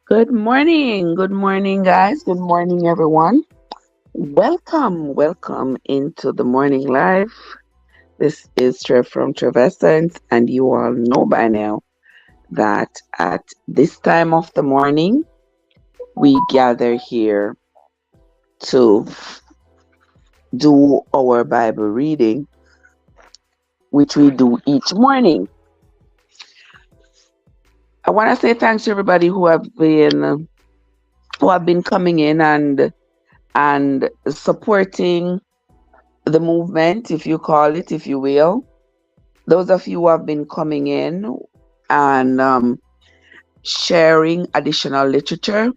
Good morning, guys. Good morning, everyone. Welcome into the morning live. This is Trev from Trevessence, and you all know by now that at this time of the morning, we gather here to do our Bible reading, which we do each morning. I want to say thanks to everybody who have been coming in and supporting the movement, if you call it, if you will. Those of you who have been coming in and sharing additional literature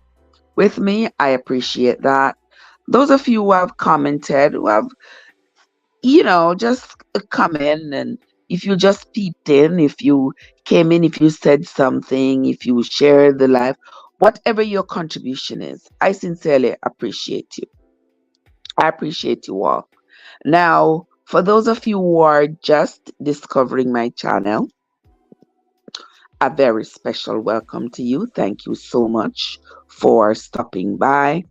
with me, I appreciate that. Those of you who have commented, who have, just come in, and if you just peeped in, if you came in, if you said something, if you shared the live, whatever your contribution is, I sincerely appreciate you. I appreciate you all. Now, for those of you who are just discovering my channel, a very special welcome to you. Thank you so much for stopping by.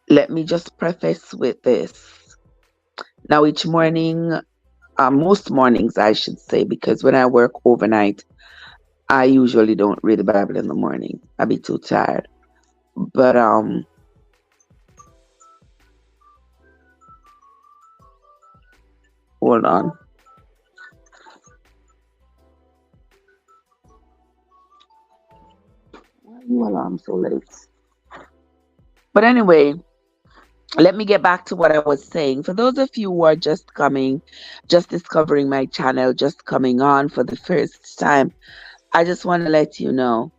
Let me just preface with this. Now, each morning, most mornings, I should say, because when I work overnight, I usually don't read the Bible in the morning. I'll be too tired. But hold on. Why are you alarm so late? But anyway, let me get back to what I was saying. For those of you who are just coming, just discovering my channel, just coming on for the first time, I just want to let you know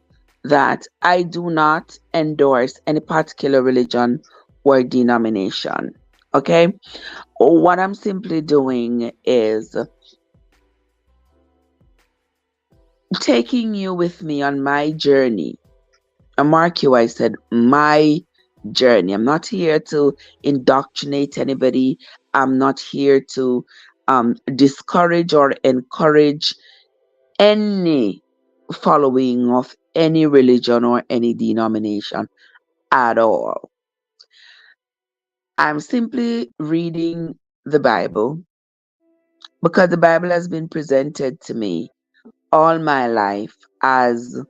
that I do not endorse any particular religion or denomination. Okay? What I'm simply doing is taking you with me on my journey. And mark you, I said my journey. I'm not here to indoctrinate anybody. I'm not here to discourage or encourage any following of any religion or any denomination at all. I'm simply reading the Bible because the Bible has been presented to me all my life as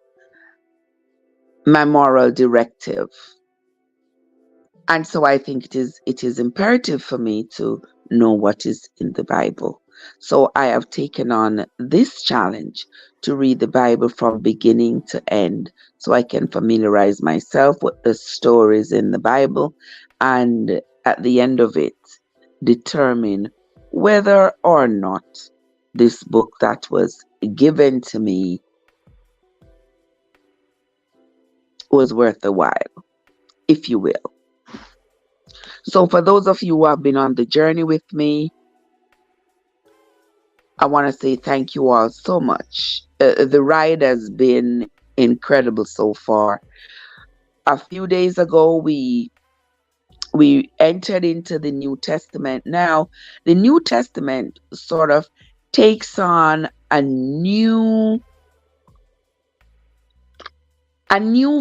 my moral directive. And so I think it is imperative for me to know what is in the Bible. So I have taken on this challenge to read the Bible from beginning to end so I can familiarize myself with the stories in the Bible, and at the end of it, determine whether or not this book that was given to me was worth the while, if you will. So for those of you who have been on the journey with me, I want to say thank you all so much. The ride has been incredible so far. A few days ago, we entered into the New Testament. Now, the New Testament sort of takes on a new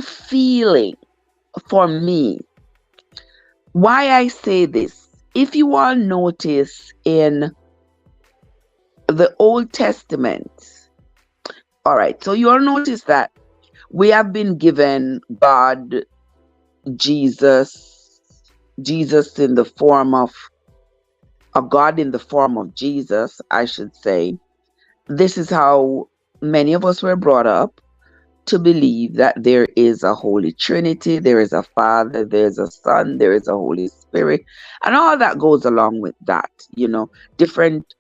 feeling for me. Why I say this, if you all notice in the Old Testament, all right, so you all notice that we have been given God, Jesus in the form of a God in the form of Jesus, I should say. This is how many of us were brought up, to believe that there is a Holy Trinity, there is a Father, there's a Son, there is a Holy Spirit, and all that goes along with that. Different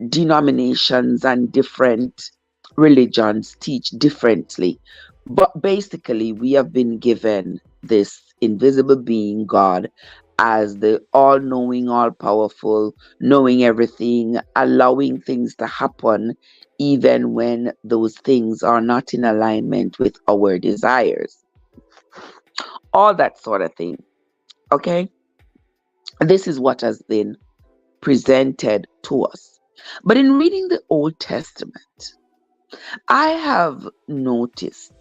denominations and different religions teach differently. But basically, we have been given this invisible being, God, as the all-knowing, all-powerful, knowing everything, allowing things to happen, even when those things are not in alignment with our desires. all that sort of thing. Okay? This is what has been presented to us. But in reading the Old Testament, I have noticed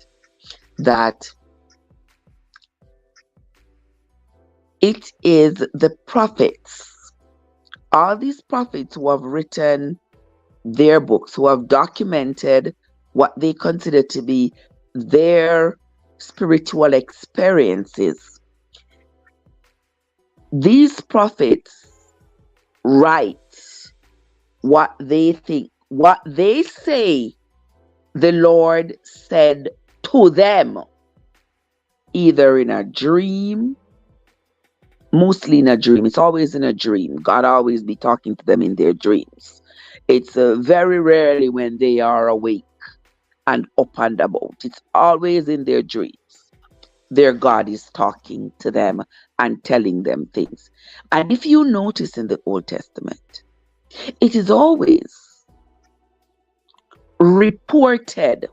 that it is the prophets, all these prophets who have written their books, who have documented what they consider to be their spiritual experiences. These prophets write what they think, what they say the Lord said to them, either in a dream, mostly in a dream. It's always in a dream. God always be talking to them in their dreams. It's very rarely when they are awake and up and about. It's always in their dreams. Their God is talking to them and telling them things. And if you notice in the Old Testament, it is always reported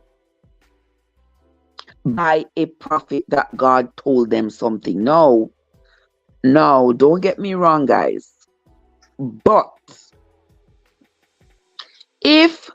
by a prophet that God told them something. No, don't get me wrong, guys. But if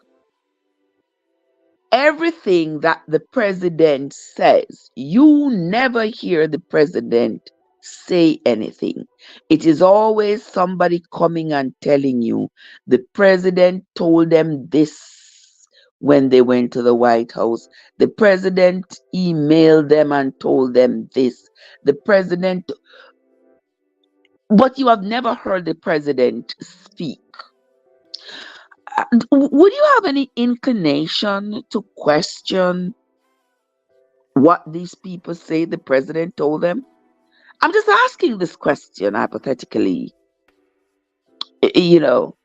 everything that the president says, you never hear the president say anything. It is always somebody coming and telling you the president told them this when they went to the White House. The president emailed them and told them this. The president, but you have never heard the president speak. Would you have any inclination to question what these people say the president told them? I'm just asking this question hypothetically, you know.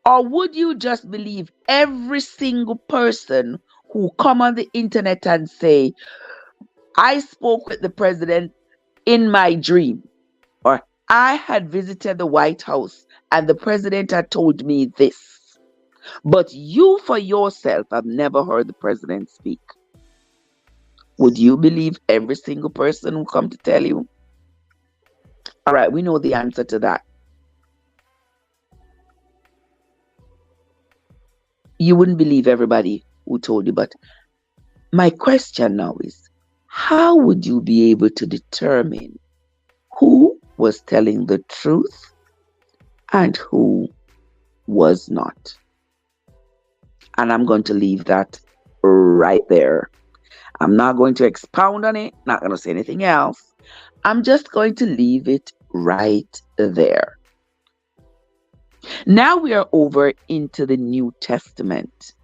Or would you just believe every single person who come on the internet and say, I spoke with the president in my dream, or I had visited the White House and the president had told me this, but you for yourself have never heard the president speak? Would you believe every single person who come to tell you? All right, we know the answer to that. You wouldn't believe everybody who told you, but my question now is, how would you be able to determine who was telling the truth and who was not? And I'm going to leave that right there. I'm not going to expound on it, not going to say anything else. I'm just going to leave it right there. Now we are over into the New Testament.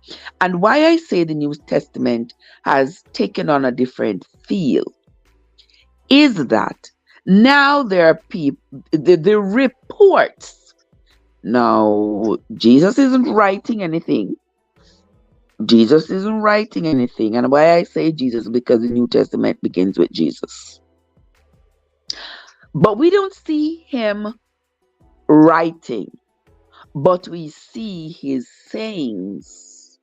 And why I say the New Testament has taken on a different feel is that now there are people, the reports. Now, Jesus isn't writing anything. Jesus isn't writing anything. And why I say Jesus, because the New Testament begins with Jesus. But we don't see him writing, but we see his sayings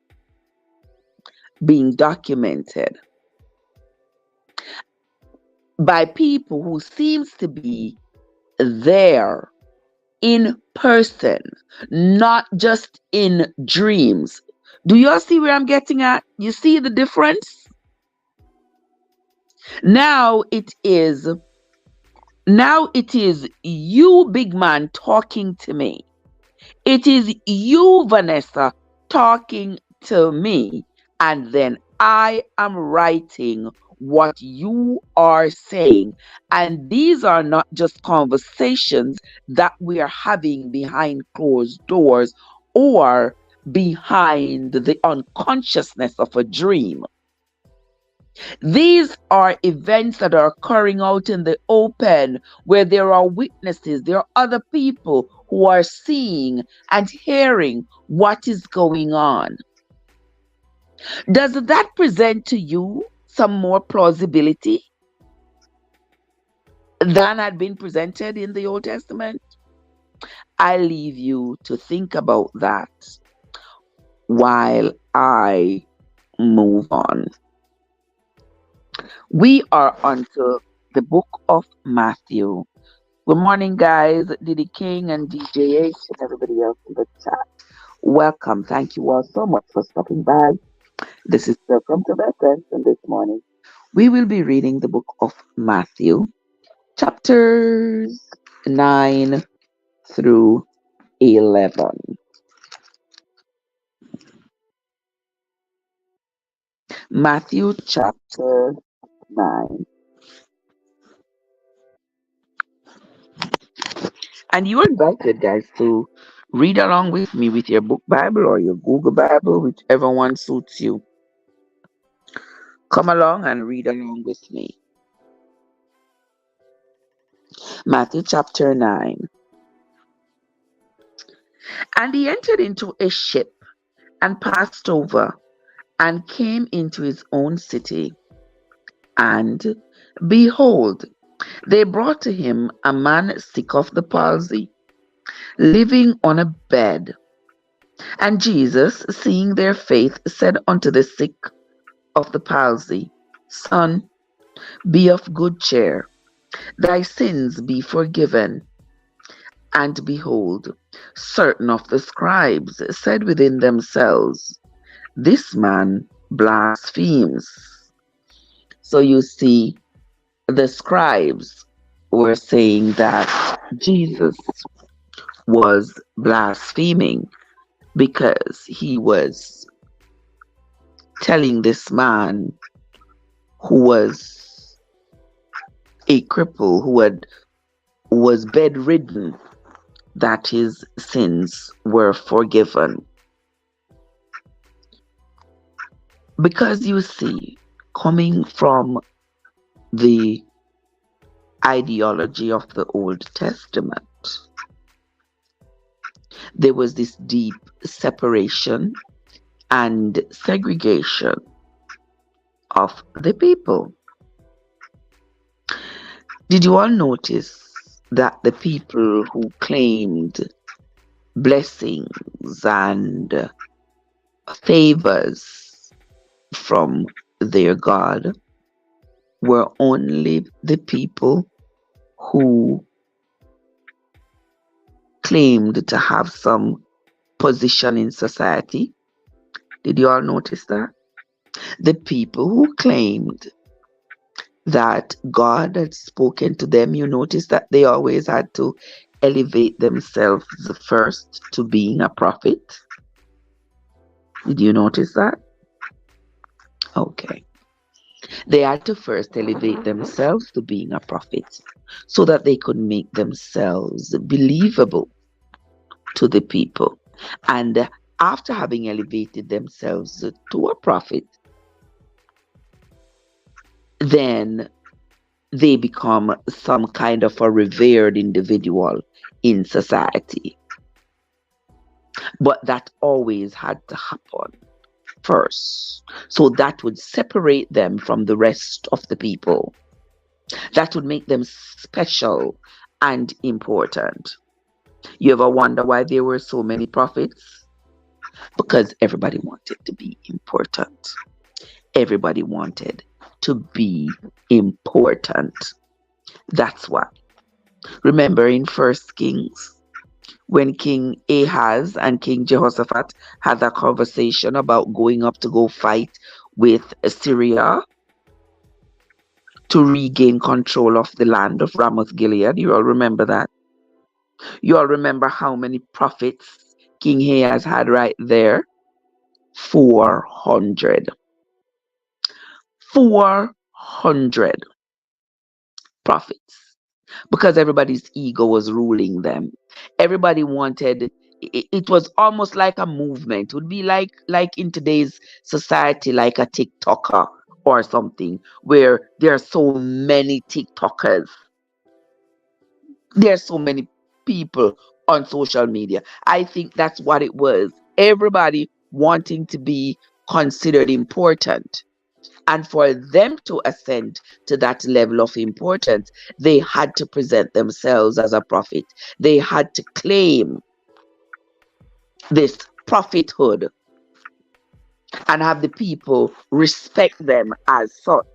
being documented by people who seems to be there in person, not just in dreams. Do you all see where I'm getting at? You see the difference? Now it is you, big man, talking to me. It is you, Vanessa, talking to me. And then I am writing what you are saying. And these are not just conversations that we are having behind closed doors or behind the unconsciousness of a dream. These are events that are occurring out in the open where there are witnesses, there are other people who are seeing and hearing what is going on. Does that present to you some more plausibility than had been presented in the Old Testament? I leave you to think about that while I move on. We are onto the book of Matthew. Good morning, guys. Diddy King and DJH and everybody else in the chat. Welcome. Thank you all so much for stopping by. This is Welcome to Veterans, and this morning we will be reading the book of Matthew, chapters 9 through 11. Matthew chapter 9. And you are invited, guys, to read along with me with your book Bible or your Google Bible, whichever one suits you. Come along and read along with me. Matthew chapter 9. And he entered into a ship and passed over and came into his own city. And behold, they brought to him a man sick of the palsy, living on a bed. And Jesus, seeing their faith, said unto the sick of the palsy, Son, be of good cheer, thy sins be forgiven. And behold, certain of the scribes said within themselves, This man blasphemes. So you see, the scribes were saying that Jesus was blaspheming because he was telling this man who was a cripple, was bedridden, that his sins were forgiven. Because you see, coming from the ideology of the Old Testament, there was this deep separation and segregation of the people. Did you all notice that the people who claimed blessings and favors from their God were only the people who claimed to have some position in society? Did you all notice that? The people who claimed that God had spoken to them, you notice that they always had to elevate themselves first to being a prophet. Did you notice that? Okay. They had to first elevate themselves to being a prophet so that they could make themselves believable to the people. And after having elevated themselves to a prophet, then they become some kind of a revered individual in society. But that always had to happen first. So that would separate them from the rest of the people. That would make them special and important. You ever wonder why there were so many prophets? Because everybody wanted to be important. Everybody wanted to be important. That's why. Remember in 1 Kings, when King Ahaz and King Jehoshaphat had that conversation about going up to go fight with Assyria to regain control of the land of Ramoth Gilead. You all remember that? You all remember how many prophets King Ahaz had right there? 400. 400 prophets. Because everybody's ego was ruling them. Everybody wanted, it was almost like a movement. It would be like in today's society, like a TikToker or something, where there are so many TikTokers. There are so many people on social media. I think that's what it was. Everybody wanting to be considered important. And for them to ascend to that level of importance, they had to present themselves as a prophet. They had to claim this prophethood and have the people respect them as such.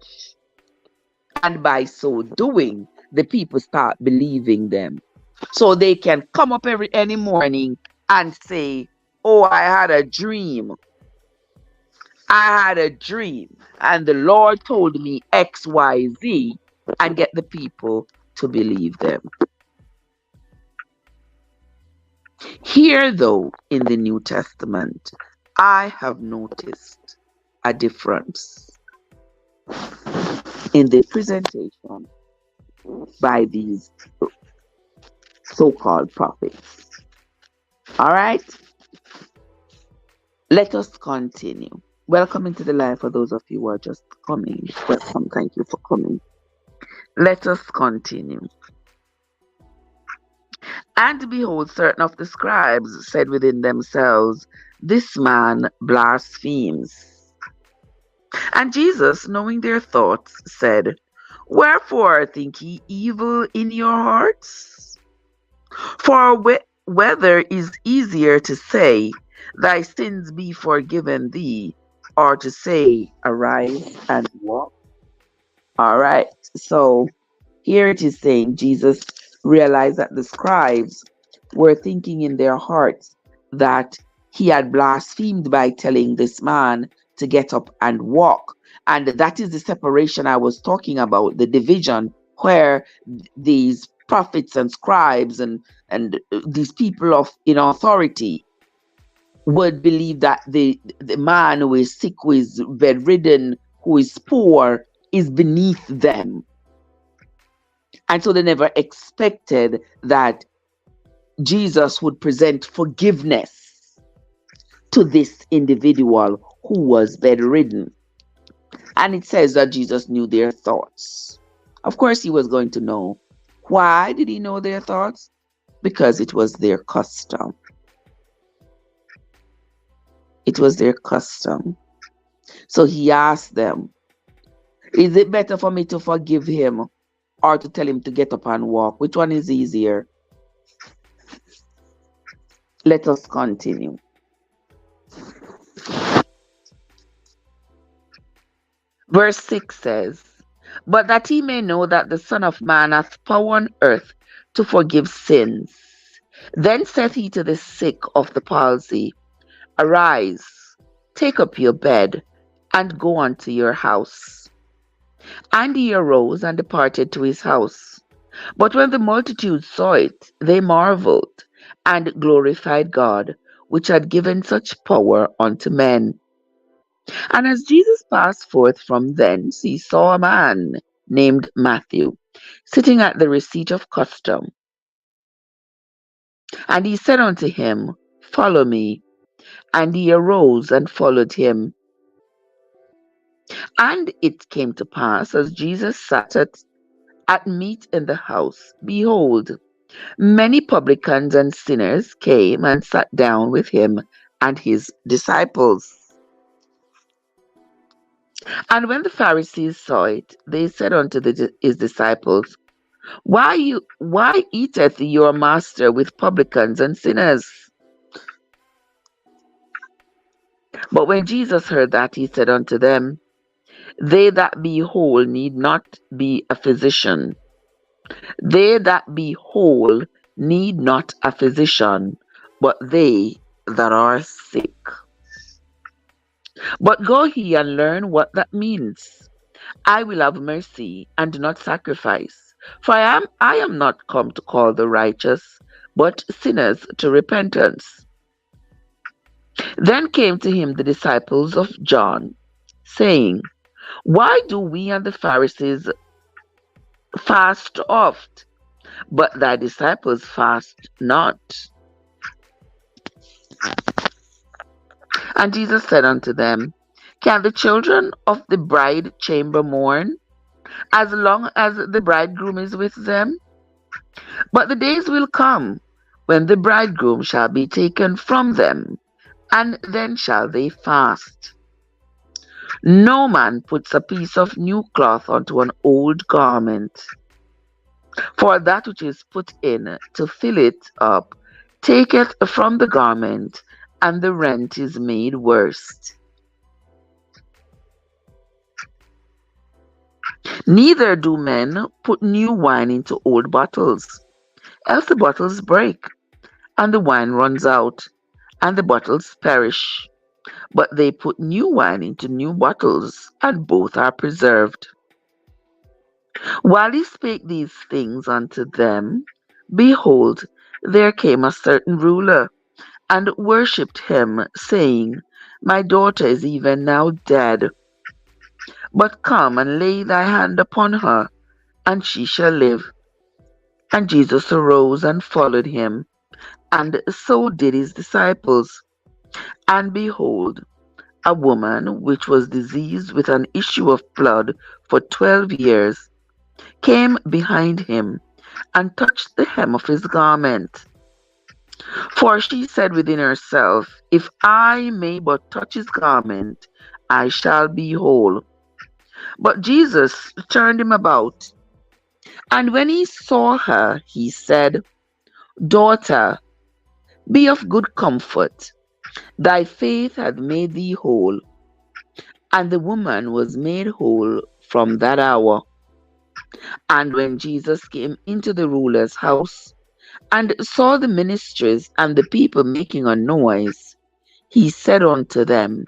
And by so doing, the people start believing them. So they can come up any morning and say, "Oh, I had a dream. I had a dream. And the Lord told me XYZ," and get the people to believe them. Here, though, in the New Testament, I have noticed a difference in the presentation by these so-called prophets. All right, let us continue. Welcome into the life for those of you who are just coming. Welcome, thank you for coming. Let us continue. And behold, certain of the scribes said within themselves, "This man blasphemes." And Jesus, knowing their thoughts, said, "Wherefore think ye evil in your hearts? For whether is easier to say, Thy sins be forgiven thee, or to say, Arise and walk?" All right. So here it is saying Jesus realized that the scribes were thinking in their hearts that he had blasphemed by telling this man to get up and walk. And that is the separation I was talking about, the division where these prophets and scribes and these people of in authority would believe that the man who is sick, who is bedridden, who is poor, is beneath them. And so they never expected that Jesus would present forgiveness to this individual who was bedridden. And it says that Jesus knew their thoughts. Of course, he was going to know. Why did he know their thoughts? Because it was their custom. It was their custom. So he asked them, "Is it better for me to forgive him or to tell him to get up and walk? Which one is easier?" Let us continue. Verse 6 says, "But that he may know that the Son of Man hath power on earth to forgive sins. Then saith he to the sick of the palsy, Arise, take up your bed, and go unto your house. And he arose and departed to his house. But when the multitude saw it, they marveled, and glorified God, which had given such power unto men. And as Jesus passed forth from thence, he saw a man named Matthew sitting at the receipt of custom. And he said unto him, Follow me. And he arose and followed him. And it came to pass, as Jesus sat at meat in the house, behold, many publicans and sinners came and sat down with him and his disciples. And when the Pharisees saw it, they said unto his disciples, Why eateth your master with publicans and sinners? But when Jesus heard that, he said unto them, They that be whole need not be a physician. They that be whole need not a physician, but they that are sick. But go ye and learn what that means. I will have mercy and not sacrifice. For I am not come to call the righteous, but sinners to repentance. Then came to him the disciples of John, saying, Why do we and the Pharisees fast oft, but thy disciples fast not? And Jesus said unto them, Can the children of the bride chamber mourn, as long as the bridegroom is with them? But the days will come, when the bridegroom shall be taken from them, and then shall they fast. No man puts a piece of new cloth unto an old garment, for that which is put in to fill it up taketh from the garment, and the rent is made worse. Neither do men put new wine into old bottles, else the bottles break, and the wine runs out, and the bottles perish. But they put new wine into new bottles, and both are preserved. While he spake these things unto them, behold, there came a certain ruler, and worshipped him, saying, My daughter is even now dead, but come and lay thy hand upon her, and she shall live. And Jesus arose and followed him, and so did his disciples. And behold, a woman which was diseased with an issue of blood for 12 years came behind him, and touched the hem of his garment. For she said within herself, If I may but touch his garment, I shall be whole. But Jesus turned him about, and when he saw her, he said, Daughter, be of good comfort. Thy faith hath made thee whole. And the woman was made whole from that hour. And when Jesus came into the ruler's house, and saw the ministers and the people making a noise, he said unto them,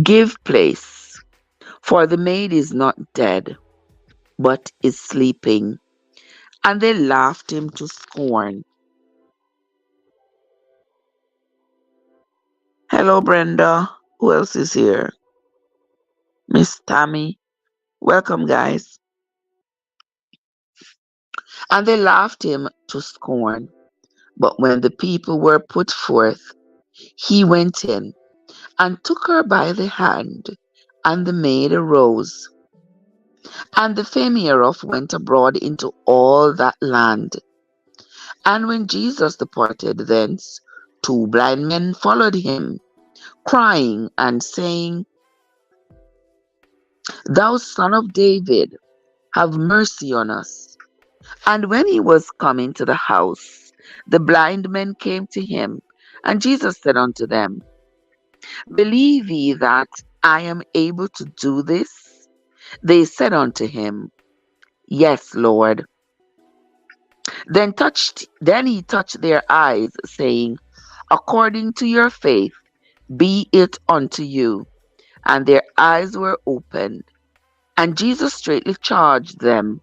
Give place, for the maid is not dead, but is sleeping. And they laughed him to scorn. Hello, Brenda. Who else is here? Miss Tammy. Welcome, guys. And they laughed him to scorn. But when the people were put forth, he went in and took her by the hand, and the maid arose. And the fame hereof went abroad into all that land. And when Jesus departed thence, 2 blind men followed him, crying and saying, Thou son of David, have mercy on us. And when he was come into the house, the blind men came to him, and Jesus said unto them, Believe ye that I am able to do this? They said unto him, Yes, Lord. Then he touched their eyes, saying, According to your faith be it unto you. And their eyes were opened. And Jesus straightly charged them,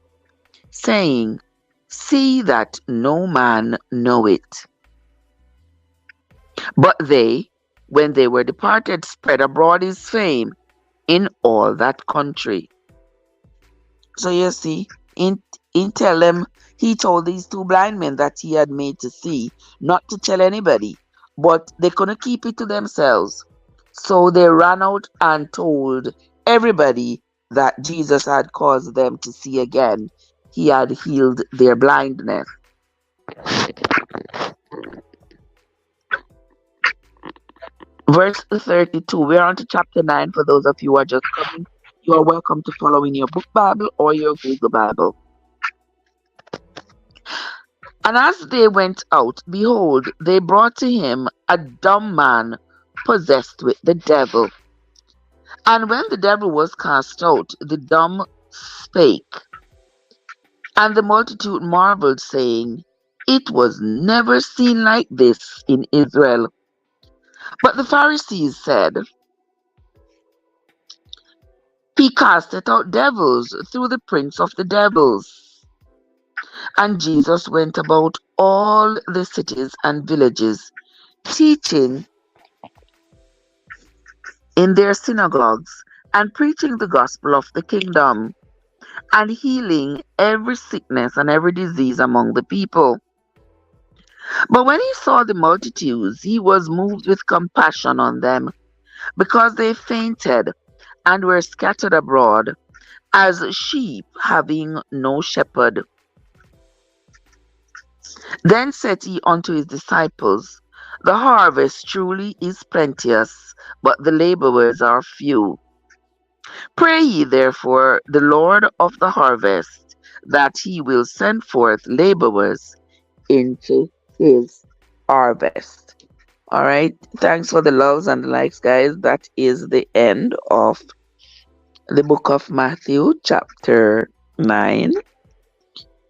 saying, See that no man know it. But they, when they were departed, spread abroad his fame in all that country. So you see, he told these 2 blind men that he had made to see, not to tell anybody, but they couldn't keep it to themselves. So they ran out and told everybody that Jesus had caused them to see again. He had healed their blindness. Verse 32, we're on to chapter 9 for those of you who are just coming. You are welcome to follow in your book Bible or your Google Bible. And as they went out, behold, they brought to him a dumb man possessed with the devil. And when the devil was cast out, the dumb spake. And the multitude marveled, saying, It was never seen like this in Israel. But the Pharisees said, He casteth out devils through the prince of the devils. And Jesus went about all the cities and villages, teaching in their synagogues, and preaching the gospel of the kingdom, and healing every sickness and every disease among the people. But when he saw the multitudes, he was moved with compassion on them, because they fainted and were scattered abroad, as sheep having no shepherd. Then said he unto his disciples, The harvest truly is plenteous, but the laborers are few. Pray ye therefore the Lord of the harvest, that he will send forth laborers into his harvest. All right. Thanks for the loves and the likes, guys. That is the end of the book of Matthew, chapter 9.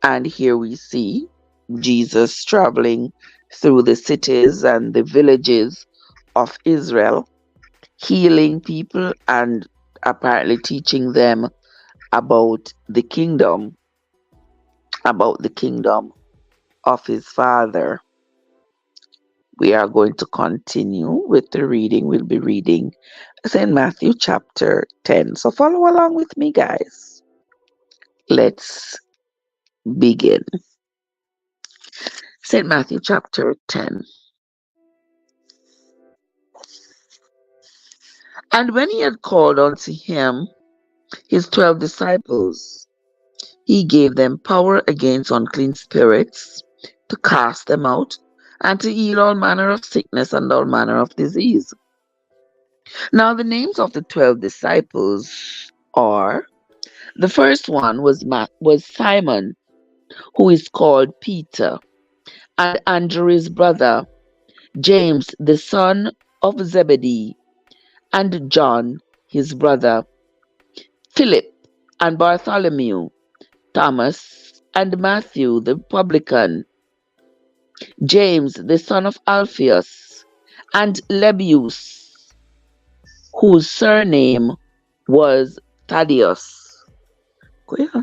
And here we see Jesus traveling through the cities and the villages of Israel, healing people and apparently teaching them about the kingdom, about the kingdom of his Father. We are going to continue with the reading. We'll be reading St. Matthew chapter 10. So follow along with me, guys. Let's begin. St. Matthew chapter 10. And when he had called unto him his 12 disciples, he gave them power against unclean spirits to cast them out and to heal all manner of sickness and all manner of disease. Now, the names of the 12 disciples are: the first one was Simon, who is called Peter, and Andrew his brother, James the son of Zebedee, and John his brother, Philip and Bartholomew, Thomas and Matthew the publican, James the son of Alphaeus, and Lebbeus, whose surname was Thaddeus. Yeah.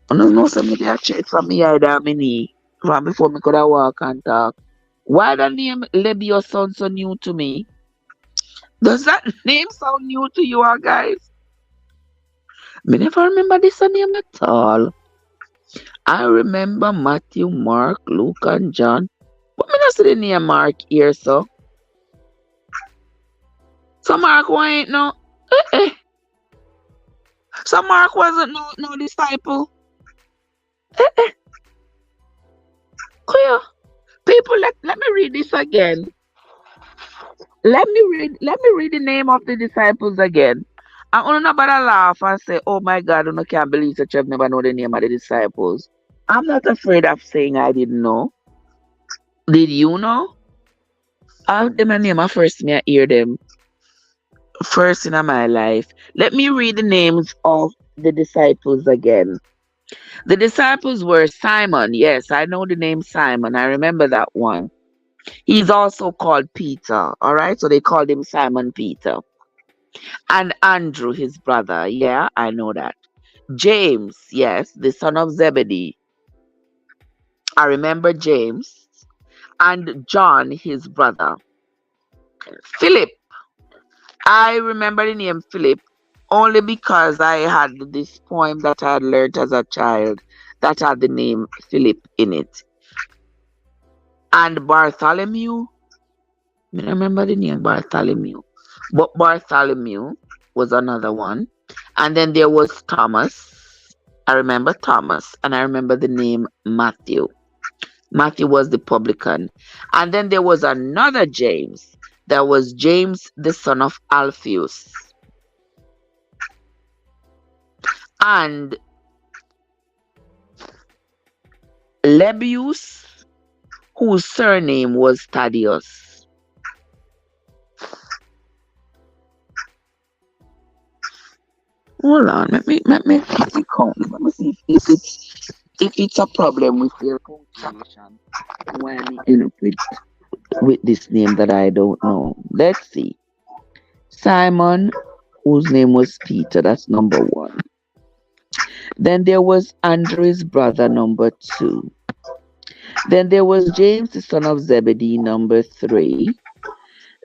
I don't know somebody I checked from me either many from before me could have walk and talk. Why the name Lebbeus sound so new to me? Does that name sound new to you all guys? Me never remember this name at all. I remember Matthew, Mark, Luke, and John. But me not see the name Mark here, so. So Mark ain't no. Eh. So Mark wasn't no disciple. Eh. Clear. People, let me read this again. Let me read the name of the disciples again. And I'm not about to laugh and say, oh my God, I can't believe that you've never known the name of the disciples. I'm not afraid of saying I didn't know. Did you know? I have them a name at first me I hear them first in my life. Let me read the names of the disciples again. The disciples were Simon. Yes, I know the name Simon. I remember that one. He's also called Peter. All right, so they called him Simon Peter. And Andrew, his brother. Yeah, I know that. James, yes, the son of Zebedee. I remember James. And John, his brother. Philip. I remember the name Philip only because I had this poem that I had learned as a child that had the name Philip in it. And Bartholomew, I remember the name Bartholomew, but Bartholomew was another one. And then there was Thomas. I remember Thomas, and I remember the name Matthew. Matthew was the publican. And then there was another James. That was James, the son of Alphaeus. And Lebbeus, whose surname was Thaddeus. Hold on, let me count. Let me see if it's a problem with your pronunciation when I end up with this name that I don't know. Let's see. Simon, whose name was Peter, that's number one. Then there was Andrew's brother, number two. Then there was James, the son of Zebedee, number three.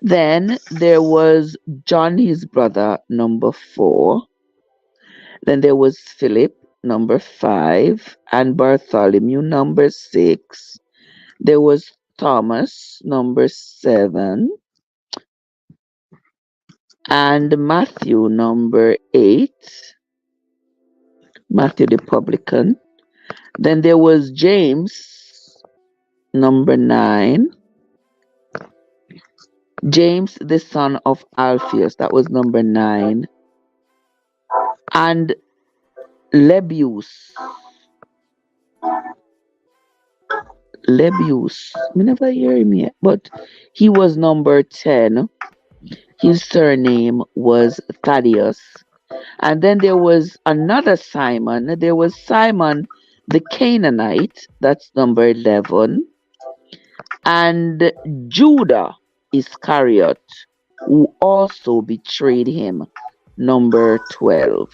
Then there was John, his brother, number four. Then there was Philip, number five, and Bartholomew, number six. There was Thomas, number seven, and Matthew, number eight. Matthew the publican. Then there was James, number nine. James, the son of Alphaeus, that was number nine. And Lebbeus. Lebius. We never hear him yet, but he was number 10. His surname was Thaddeus. And then there was another Simon. There was Simon the Canaanite, that's number 11. And Judah Iscariot, who also betrayed him, number 12.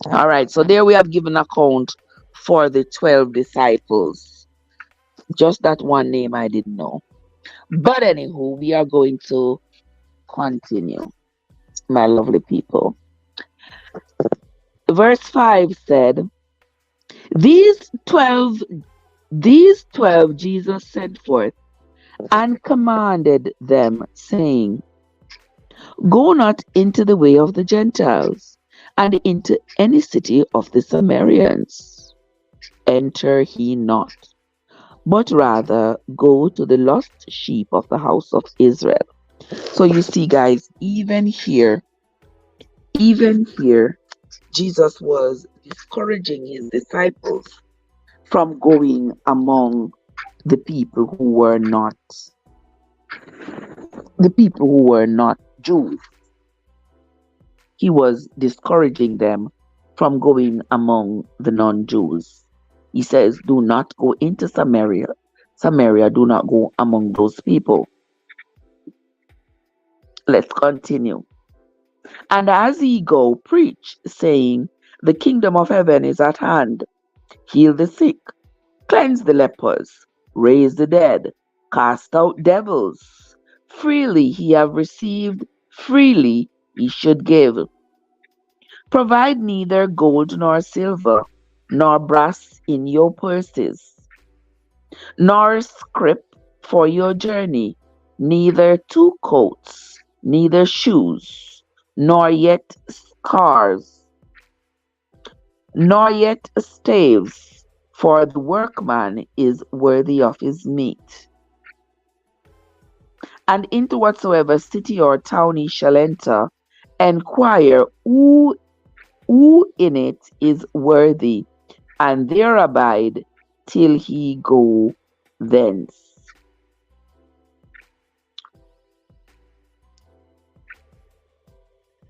All right, so there we have given account for the 12 disciples. Just that one name I didn't know. But anywho, we are going to continue, my lovely people. Verse 5 said, These 12 Jesus sent forth and commanded them, saying, Go not into the way of the Gentiles, and into any city of the Samaritans enter he not, but rather go to the lost sheep of the house of Israel. So you see, guys, even here, Jesus was discouraging his disciples from going among the people who were not Jews. He was discouraging them from going among the non-Jews. He says, do not go into Samaria. Samaria, do not go among those people. Let's continue. And as ye go, preach, saying, the kingdom of heaven is at hand. Heal the sick, cleanse the lepers, raise the dead, cast out devils. Freely ye have received, freely ye should give. Provide neither gold nor silver, nor brass in your purses, nor scrip for your journey, neither two coats, neither shoes, nor yet scarves, nor yet staves, for the workman is worthy of his meat. And into whatsoever city or town ye shall enter, enquire who in it is worthy, and there abide till he go thence.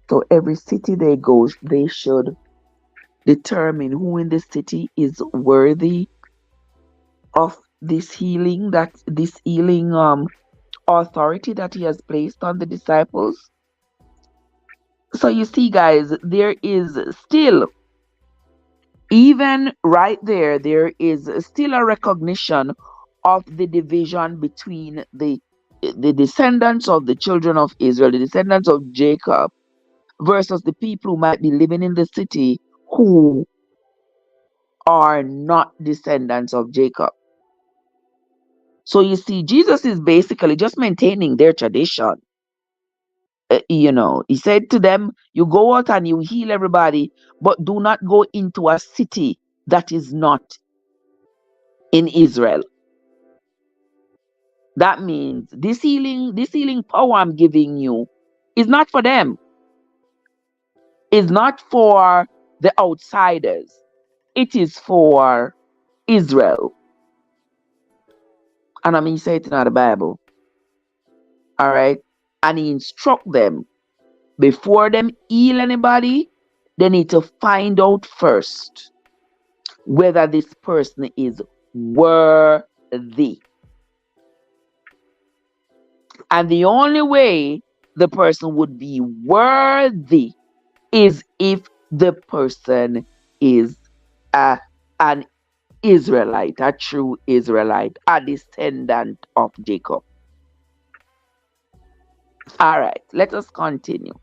So every city they go, they should determine who in the city is worthy of this healing, authority that he has placed on the disciples. So you see, guys, there is still, even right there is still a recognition of the division between the descendants of the children of Israel, the descendants of Jacob, versus the people who might be living in the city who are not descendants of Jacob. So you see, Jesus is basically just maintaining their tradition. He said to them, you go out and you heal everybody, but do not go into a city that is not in Israel. That means this healing power I'm giving you is not for them. It's not for the outsiders. It is for Israel. And I mean, he said it in the Bible. All right. And he instruct them, before them heal anybody, they need to find out first whether this person is worthy. And the only way the person would be worthy is if the person is an Israelite, a true Israelite, a descendant of Jacob. All right, let us continue.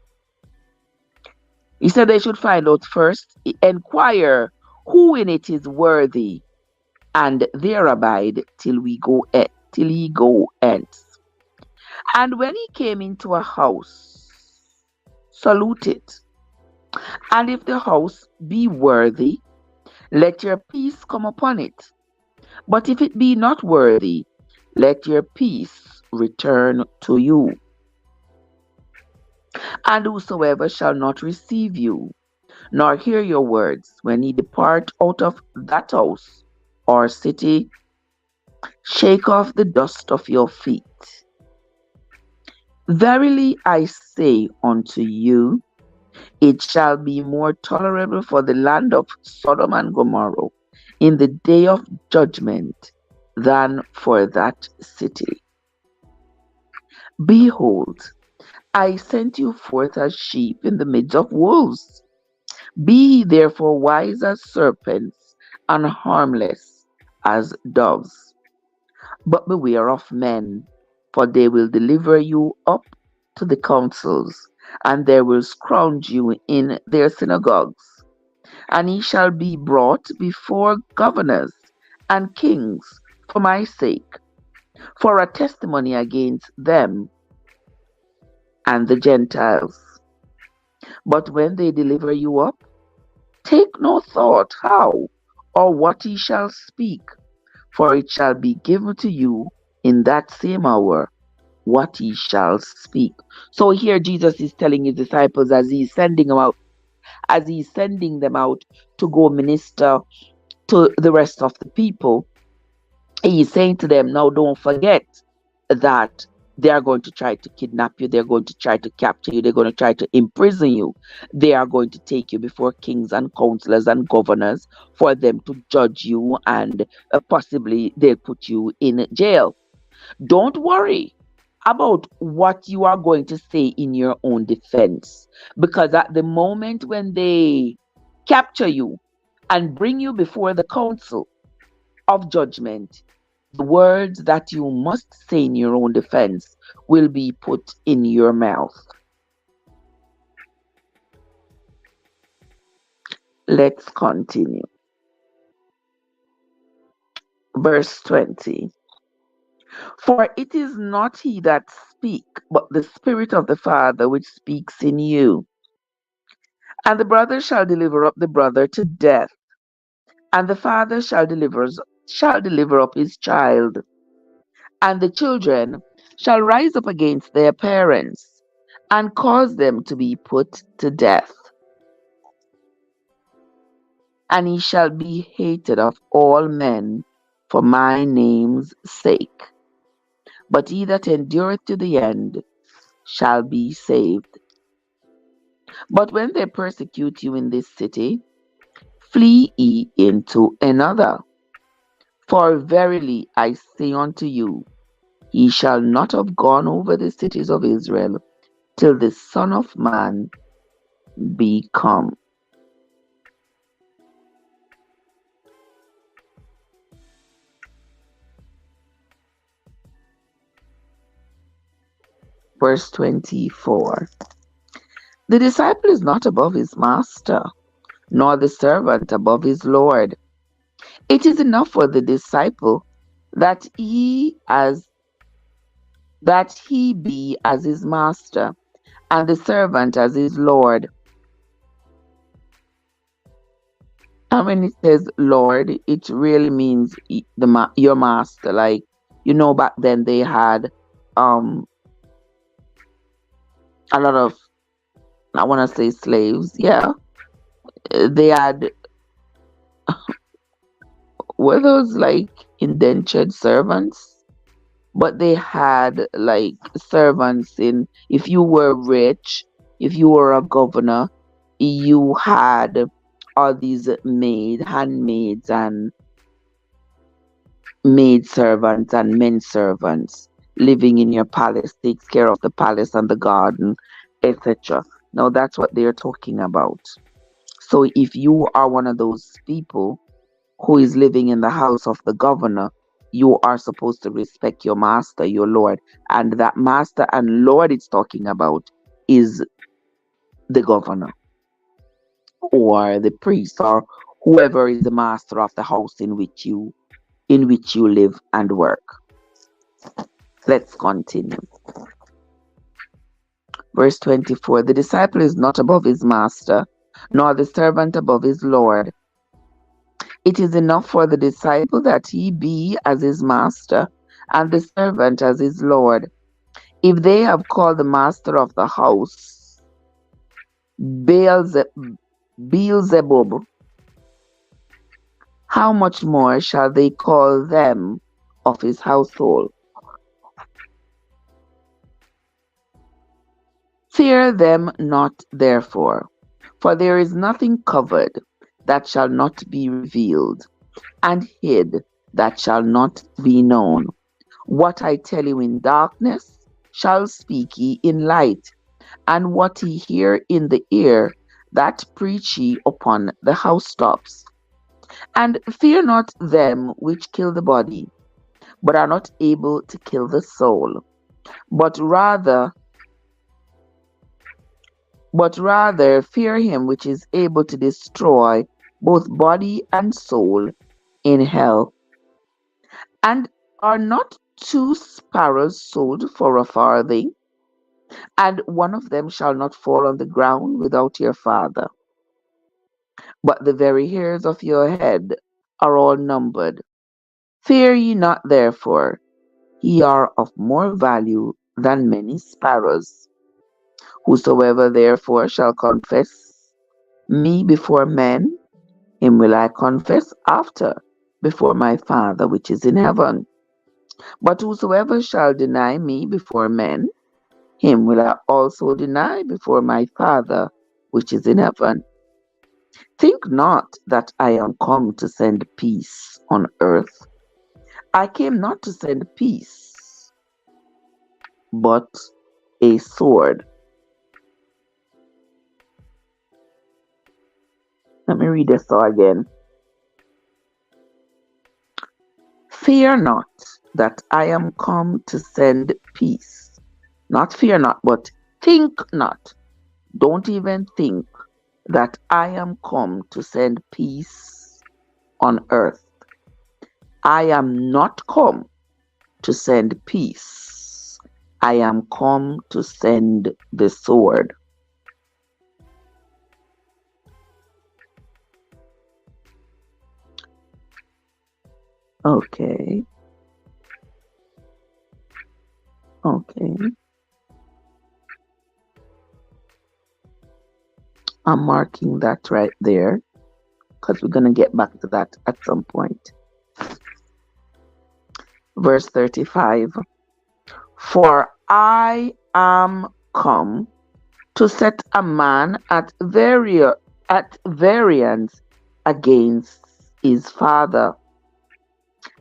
He said they should find out first, inquire who in it is worthy, and there abide till he go hence. And when he came into a house, salute it. And if the house be worthy, let your peace come upon it. But if it be not worthy, let your peace return to you. And whosoever shall not receive you, nor hear your words, when ye depart out of that house, or city, shake off the dust of your feet. Verily I say unto you, it shall be more tolerable for the land of Sodom and Gomorrah in the day of judgment than for that city. Behold, I sent you forth as sheep in the midst of wolves. Be ye therefore wise as serpents and harmless as doves. But beware of men, for they will deliver you up to the councils, and they will scourge you in their synagogues. And ye shall be brought before governors and kings for my sake, for a testimony against them and the Gentiles. But when they deliver you up, take no thought how or what ye shall speak, for it shall be given to you in that same hour what ye shall speak. So here Jesus is telling his disciples as he's sending them out to go minister to the rest of the people, he's saying to them, now don't forget that they are going to try to kidnap you, they're going to try to capture you, they're going to try to imprison you, they are going to take you before kings and counselors and governors for them to judge you, and possibly they'll put you in jail. Don't worry about what you are going to say in your own defense, because at the moment when they capture you and bring you before the council of judgment, the words that you must say in your own defense will be put in your mouth. Let's continue. Verse 20. For it is not he that speak, but the Spirit of the Father which speaks in you. And the brother shall deliver up the brother to death, and the father shall deliver up his child, and the children shall rise up against their parents, and cause them to be put to death. And he shall be hated of all men for my name's sake. But he that endureth to the end shall be saved. But when they persecute you in this city, flee ye into another. For verily I say unto you, ye shall not have gone over the cities of Israel till the Son of Man be come. Verse 24. The disciple is not above his master, nor the servant above his Lord. It is enough for the disciple that he be as his master, and the servant as his Lord. And when it says Lord, it really means your master. Like, back then they had a lot of, I want to say slaves. Yeah, they had, were those like indentured servants? But they had like servants in, if you were rich, if you were a governor, you had all these handmaids and maid servants and men servants living in your palace, takes care of the palace and the garden, etc. Now that's what they're talking about. So if you are one of those people who is living in the house of the governor, you are supposed to respect your master, your Lord. And that master and Lord it's talking about is the governor or the priest or whoever is the master of the house in which you live and work. Let's continue. Verse 24. The disciple is not above his master, nor the servant above his Lord. It is enough for the disciple that he be as his master, and the servant as his Lord. If they have called the master of the house Beelzebub, how much more shall they call them of his household? Fear them not therefore, for there is nothing covered that shall not be revealed, and hid that shall not be known. What I tell you in darkness shall speak ye in light, and what ye hear in the ear, that preach ye upon the housetops. And fear not them which kill the body, but are not able to kill the soul, but rather fear him which is able to destroy both body and soul in hell. And are not two sparrows sold for a farthing? And one of them shall not fall on the ground without your Father. But the very hairs of your head are all numbered. Fear ye not therefore, ye are of more value than many sparrows. Whosoever therefore shall confess me before men, him will I confess after before my Father which is in heaven. But whosoever shall deny me before men, him will I also deny before my Father which is in heaven. Think not that I am come to send peace on earth. I came not to send peace, but a sword. Let me read this again. Fear not that I am come to send peace. Not fear not, but think not. Don't even think that I am come to send peace on earth. I am not come to send peace. I am come to send the sword. Okay. I'm marking that right there because we're going to get back to that at some point. Verse 35. For I am come to set a man at variance against his father,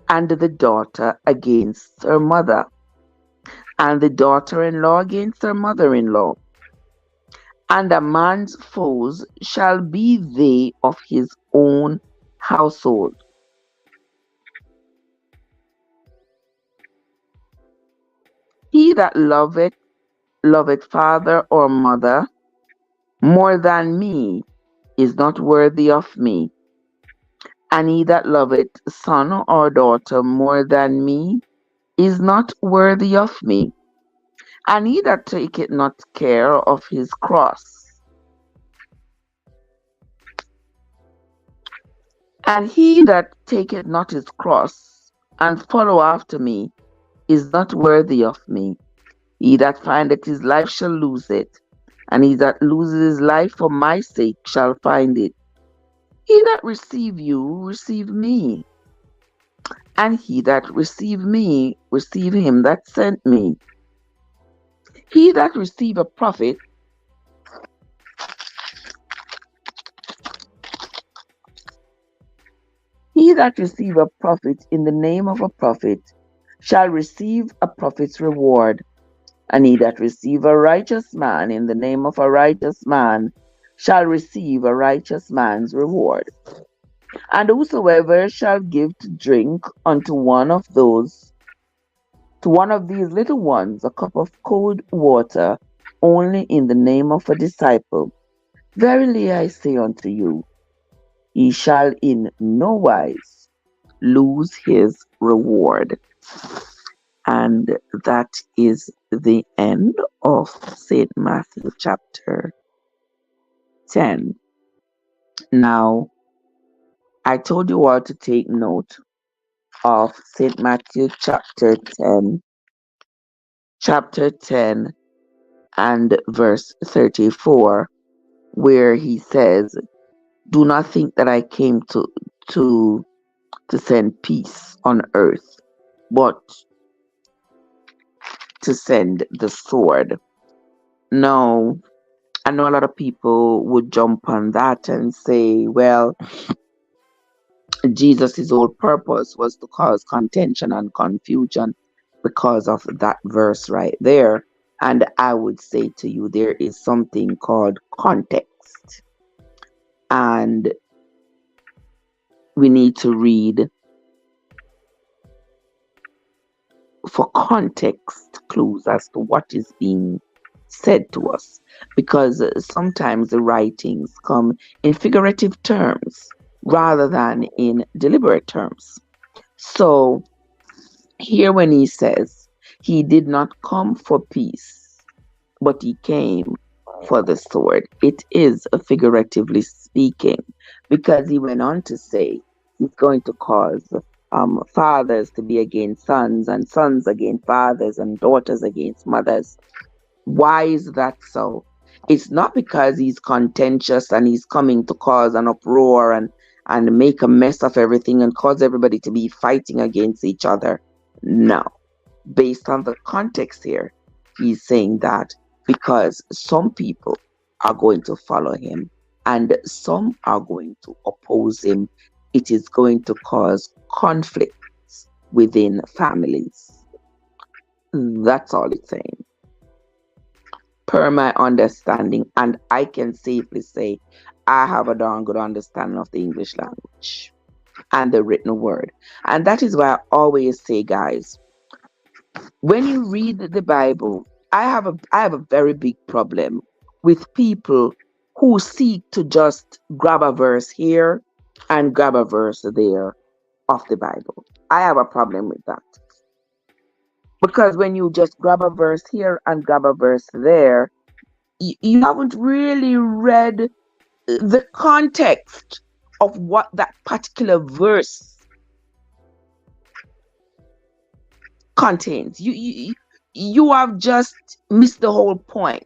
and the daughter against her mother, and the daughter-in-law against her mother-in-law. And a man's foes shall be they of his own household. He that loveth father or mother more than me is not worthy of me. And he that loveth son or daughter more than me is not worthy of me. And he that taketh not care of his cross, and he that taketh not his cross, and follow after me, is not worthy of me. He that findeth his life shall lose it, and he that loses his life for my sake shall find it. He that receive you, receive me, and he that receive me, receive him that sent me. He that receive a prophet, in the name of a prophet shall receive a prophet's reward, and he that receive a righteous man in the name of a righteous man shall receive a righteous man's reward. And whosoever shall give to drink unto one of these little ones a cup of cold water only in the name of a disciple, verily I say unto you, he shall in no wise lose his reward. And that is the end of St. Matthew chapter 10. Now, I told you all to take note of St. Matthew chapter 10 and verse 34, where he says, do not think that I came to to send peace on earth, but to send the sword. Now, I know a lot of people would jump on that and say, well, Jesus' whole purpose was to cause contention and confusion because of that verse right there. And I would say to you, there is something called context. And we need to read for context clues as to what is being said to us, because sometimes the writings come in figurative terms rather than in deliberate terms. So here when he says he did not come for peace, but he came for the sword, it is a figuratively speaking, because he went on to say he's going to cause fathers to be against sons, and sons against fathers, and daughters against mothers. Why is that so? It's not because he's contentious and he's coming to cause an uproar and make a mess of everything and cause everybody to be fighting against each other. No. Based on the context here, he's saying that because some people are going to follow him and some are going to oppose him, it is going to cause conflicts within families. That's all it's saying. Per my understanding, and I can safely say I have a darn good understanding of the English language and the written word. And that is why I always say, guys, when you read the Bible, I have a very big problem with people who seek to just grab a verse here and grab a verse there of the Bible. I have a problem with that. Because when you just grab a verse here and grab a verse there, you haven't really read the context of what that particular verse contains. You have just missed the whole point,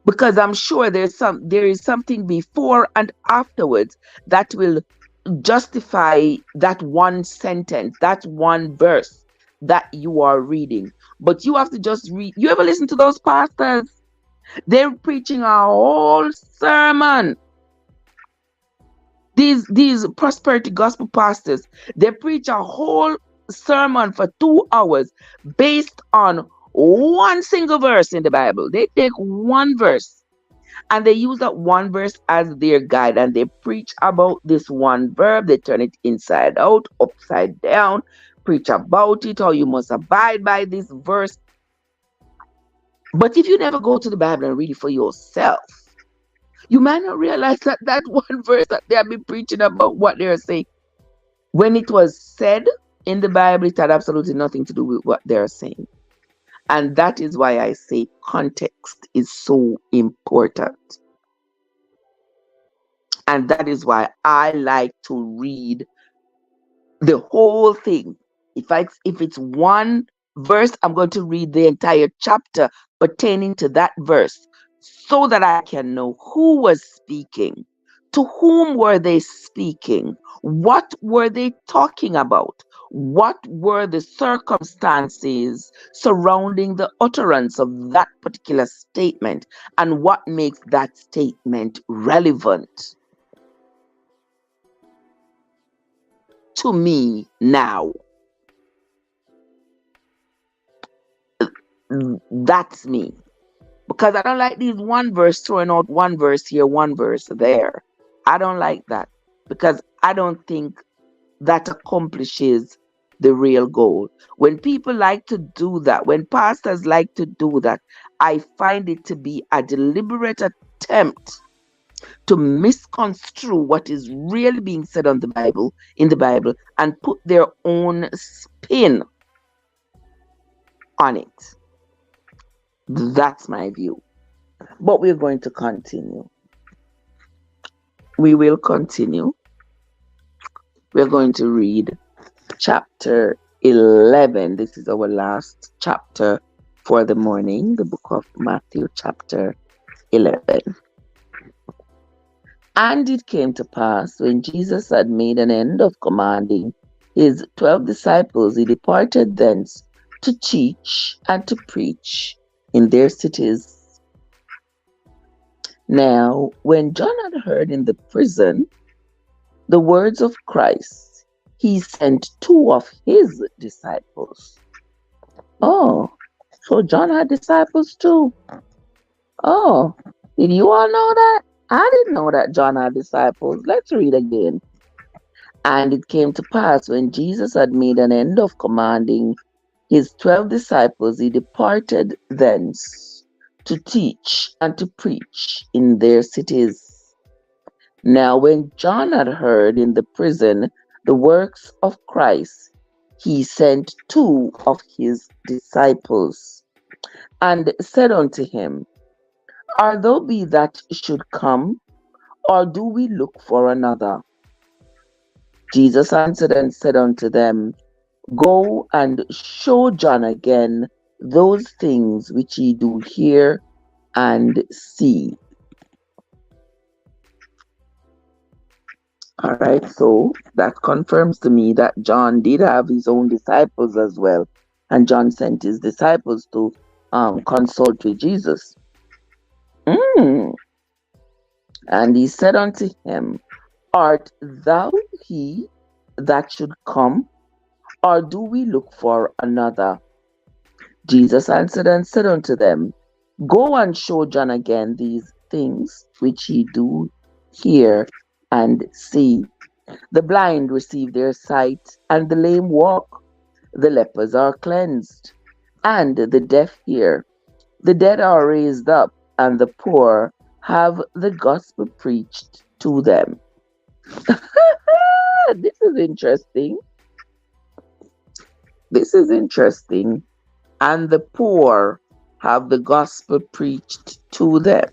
because I'm sure there is something before and afterwards that will justify that one sentence, that one verse that you are reading. But you have to just read. You ever listen to those pastors? They're preaching a whole sermon. These prosperity gospel pastors, they preach a whole sermon for 2 hours based on one single verse in the Bible. They take one verse and they use that one verse as their guide, and they preach about this one verb. They turn it inside out, upside down, preach about it, or you must abide by this verse. But if you never go to the Bible and read it for yourself, you might not realize that that one verse that they have been preaching about, what they're saying, when it was said in the Bible, it had absolutely nothing to do with what they're saying. And that is why I say context is so important. And that is why I like to read the whole thing. If it's one verse, I'm going to read the entire chapter pertaining to that verse, so that I can know who was speaking, to whom were they speaking, what were they talking about, what were the circumstances surrounding the utterance of that particular statement, and what makes that statement relevant to me now. That's me. Because I don't like these one verse throwing out one verse here, one verse there. I don't like that, because I don't think that accomplishes the real goal. When people like to do that, when pastors like to do that, I find it to be a deliberate attempt to misconstrue what is really being said in the Bible, and put their own spin on it. That's my view. But we're going to continue. We will continue. We're going to read chapter 11. This is our last chapter for the morning, the book of Matthew, chapter 11. And it came to pass, when Jesus had made an end of commanding his 12 disciples, he departed thence to teach and to preach in their cities. Now, when John had heard in the prison the words of Christ, he sent two of his disciples. Oh, so John had disciples too. Oh, did you all know that? I didn't know that John had disciples. Let's read again. And it came to pass, when Jesus had made an end of commanding his 12 disciples, he departed thence to teach and to preach in their cities. Now, when John had heard in the prison the works of Christ, he sent two of his disciples and said unto him, Art thou be that should come, or do we look for another? Jesus answered and said unto them, Go and show John again those things which ye do hear and see. All right, so that confirms to me that John did have his own disciples as well. And John sent his disciples to consult with Jesus. And he said unto him, Art thou he that should come, or do we look for another? Jesus answered and said unto them, Go and show John again these things which ye do hear and see. The blind receive their sight, and the lame walk. The lepers are cleansed, and the deaf hear. The dead are raised up, and the poor have the gospel preached to them. This is interesting. This is interesting. And the poor have the gospel preached to them.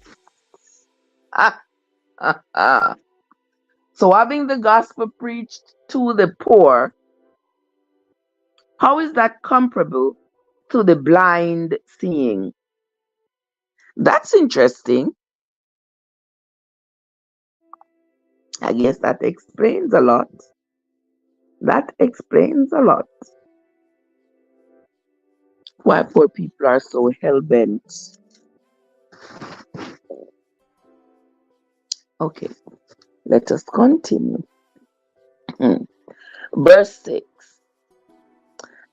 So having the gospel preached to the poor, how is that comparable to the blind seeing? That's interesting. I guess that explains a lot. That explains a lot. Why poor people are so hell-bent. Okay, let us continue. Verse 6.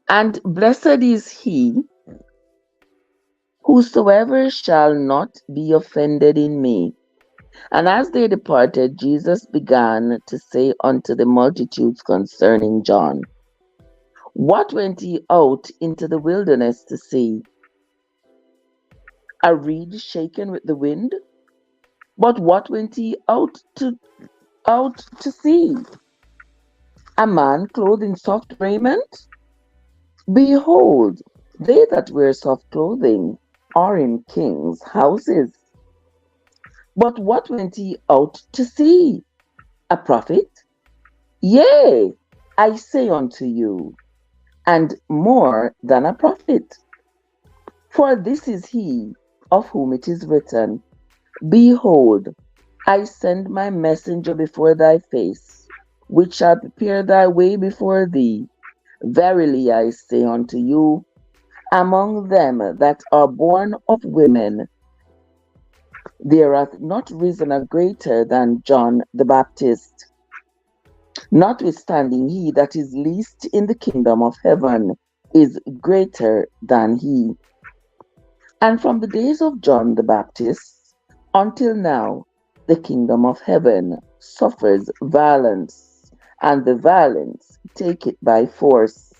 And blessed is he whosoever shall not be offended in me. And as they departed, Jesus began to say unto the multitudes concerning John, What went ye out into the wilderness to see? A reed shaken with the wind? But what went ye out to see? A man clothed in soft raiment? Behold, they that wear soft clothing are in kings' houses. But what went ye out to see? A prophet? Yea, I say unto you, and more than a prophet. For this is he of whom it is written, Behold, I send my messenger before thy face, which shall prepare thy way before thee. Verily I say unto you, among them that are born of women, there hath not risen a greater than John the Baptist. Notwithstanding, he that is least in the kingdom of heaven is greater than he. And from the days of John the Baptist until now, the kingdom of heaven suffers violence, and the violence take it by force.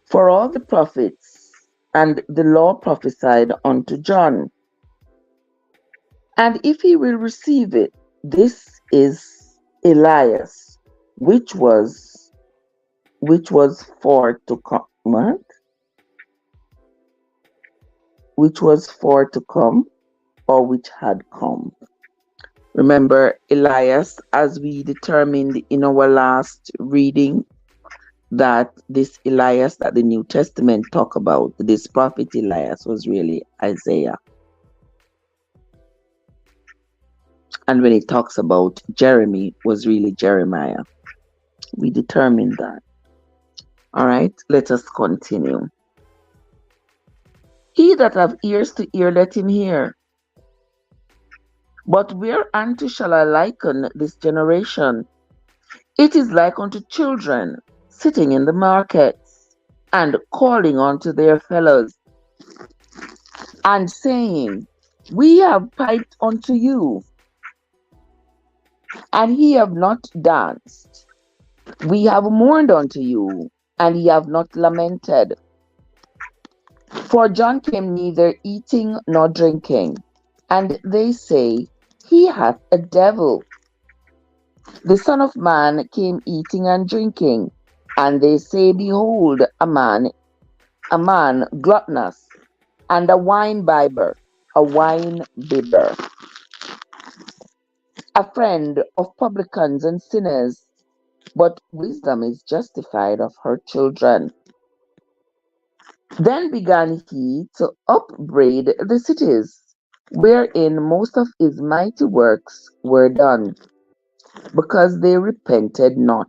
For all the prophets and the law prophesied unto John. And if he will receive it, this is Elias, which was for to come. What? Which was for to come, or which had come. Remember, Elias, as we determined in our last reading, that this Elias that the New Testament talk about, this prophet Elias, was really Isaiah. And when it talks about Jeremy, was really Jeremiah. We determined that. All right, let us continue. He that have ears to hear, let him hear. But whereunto shall I liken this generation? It is like unto children sitting in the markets, and calling unto their fellows, and saying, We have piped unto you, and ye have not danced. We have mourned unto you, and ye have not lamented. For John came neither eating nor drinking, and they say, He hath a devil. The Son of Man came eating and drinking, and they say, Behold, a man gluttonous, and a wine-bibber, a friend of publicans and sinners, but wisdom is justified of her children. Then began he to upbraid the cities, wherein most of his mighty works were done, because they repented not.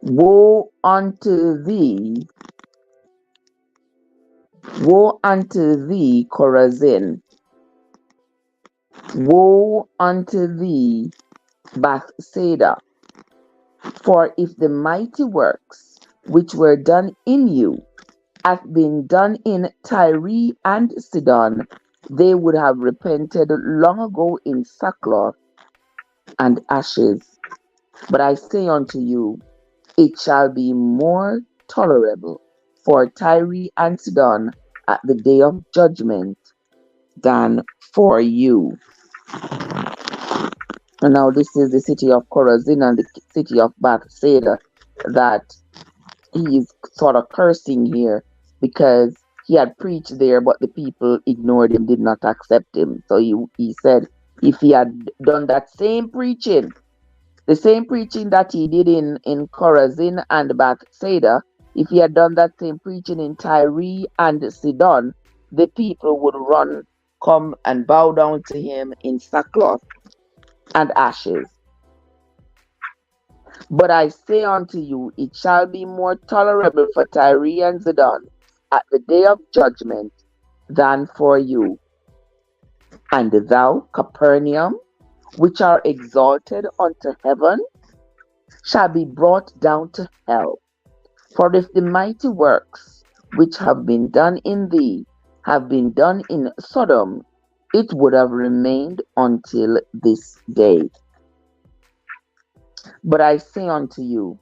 Woe unto thee, Chorazin! Woe unto thee, Bethsaida! For if the mighty works which were done in you had been done in Tyre and Sidon, they would have repented long ago in sackcloth and ashes. But I say unto you, it shall be more tolerable for Tyre and Sidon at the day of judgment than for you. And now this is the city of Chorazin and the city of Bethsaida that he is sort of cursing here, because he had preached there, but the people ignored him, did not accept him. So he said if he had done that same preaching, the same preaching that he did in Chorazin and Bethsaida, if he had done that same preaching in Tyre and Sidon, the people would come and bow down to him in sackcloth and ashes. But I say unto you, it shall be more tolerable for Tyre and Sidon at the day of judgment than for you. And thou, Capernaum, which are exalted unto heaven, shall be brought down to hell. For if the mighty works which have been done in thee have been done in Sodom, it would have remained until this day. But I say unto you,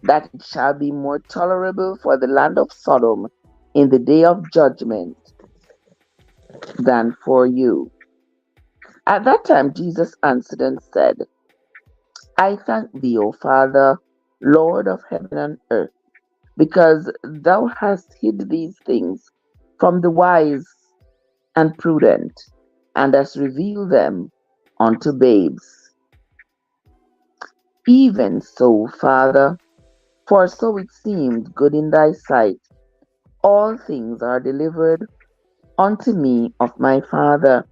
that it shall be more tolerable for the land of Sodom in the day of judgment than for you. At that time Jesus answered and said, I thank thee, O Father, Lord of heaven and earth, because thou hast hid these things from the wise and prudent, and hast revealed them unto babes. Even so, Father, for so it seemed good in thy sight. All things are delivered unto me of my Father,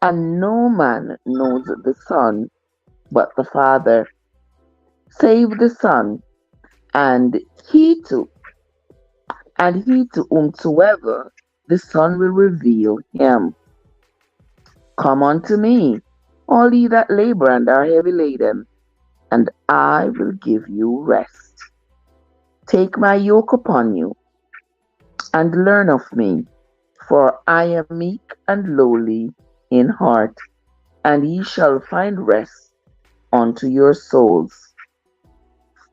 and no man knows the Son but the Father, save the Son, and he to whomsoever the Son will reveal him. Come unto me, all ye that labor and are heavy laden, and I will give you rest. Take my yoke upon you, and learn of me, for I am meek and lowly in heart, and ye shall find rest unto your souls.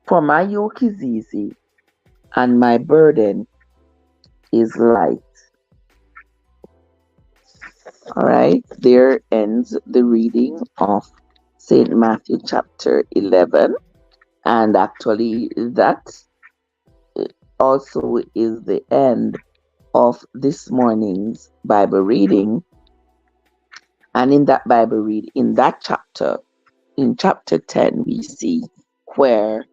For my yoke is easy, and my burden is light. All right, there ends the reading of St. Matthew chapter 11, and actually that also is the end of this morning's Bible reading. And in that Bible read, in that chapter, in chapter 10, we see where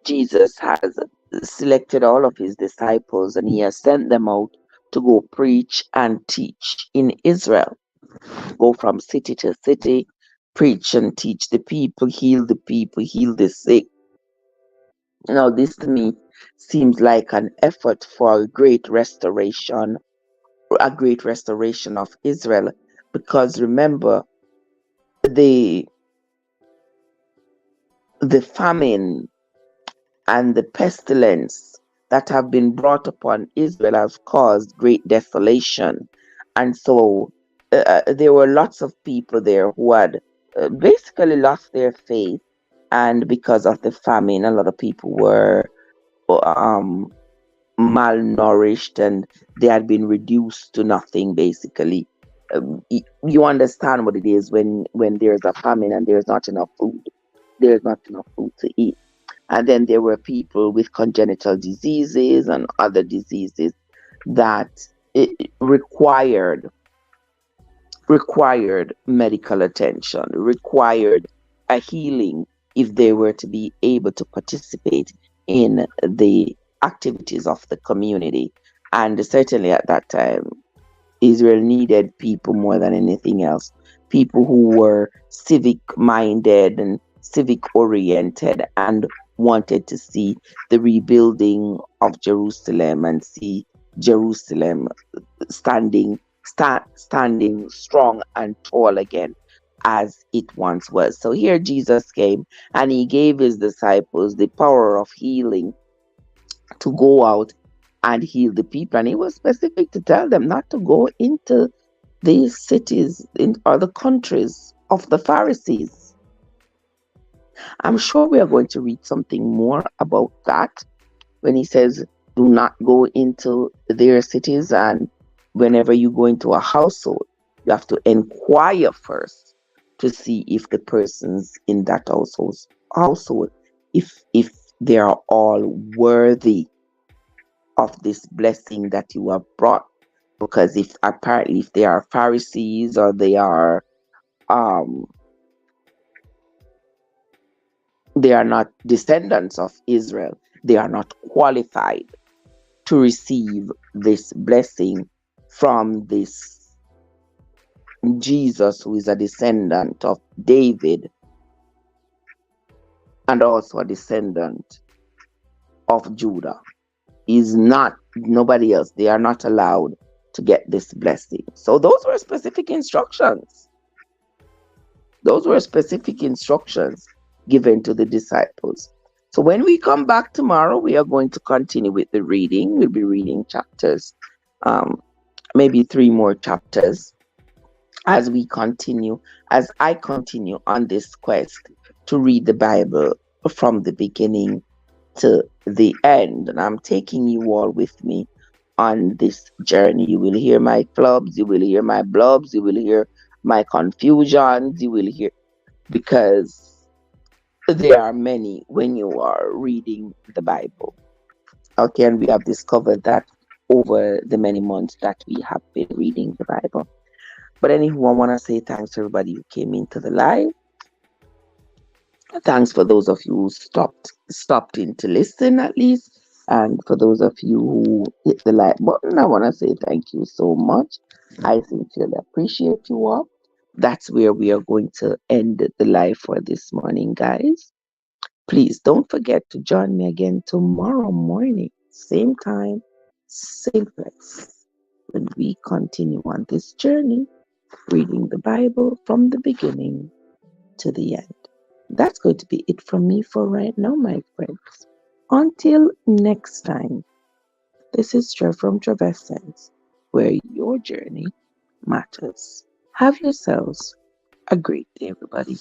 Jesus has selected all of his disciples and he has sent them out to go preach and teach in Israel. Go from city to city, preach and teach the people, heal the sick. Now, this to me seems like an effort for a great restoration of Israel. Because remember, the the famine and the pestilence that have been brought upon Israel has caused great desolation. And so there were lots of people there who had basically lost their faith. And because of the famine, a lot of people were um, malnourished and they had been reduced to nothing, basically. You understand what it is when there's a famine and there's not enough food. There's not enough food to eat. And then there were people with congenital diseases and other diseases that it required medical attention, required a healing if they were to be able to participate in the activities of the community. And certainly at that time, Israel needed people more than anything else. People who were civic minded and civic oriented and wanted to see the rebuilding of Jerusalem and see Jerusalem standing strong and tall again as it once was. So here Jesus came and he gave his disciples the power of healing to go out and heal the people. And he was specific to tell them not to go into these cities in other countries of the Pharisees. I'm sure we are going to read something more about that when he says, do not go into their cities. And whenever you go into a household, you have to inquire first to see if the persons in that household, if they are all worthy of this blessing that you have brought. Because if they are Pharisees or they are not descendants of Israel, they are not qualified to receive this blessing from this Jesus, who is a descendant of David and also a descendant of Judah. Is not nobody else. They are not allowed to get this blessing. So those were specific instructions. Those were specific instructions given to the disciples. So when we come back tomorrow, we are going to continue with the reading. We'll be reading chapters, maybe 3 more chapters as I continue on this quest to read the Bible from the beginning to the end. And I'm taking you all with me on this journey. You will hear my flubs, you will hear my blubs, you will hear my confusions, you will hear, because there are many when you are reading the Bible. Okay, and we have discovered that over the many months that we have been reading the Bible. But anywho, I want to say thanks to everybody who came into the live. Thanks for those of you who stopped in to listen at least. And for those of you who hit the like button, I want to say thank you so much. I sincerely appreciate you all. That's where we are going to end the live for this morning, guys. Please don't forget to join me again tomorrow morning, same time, same place, when we continue on this journey, reading the Bible from the beginning to the end. That's going to be it from me for right now, my friends. Until next time, this is Trev from Traverse, where your journey matters. Have yourselves a great day, everybody.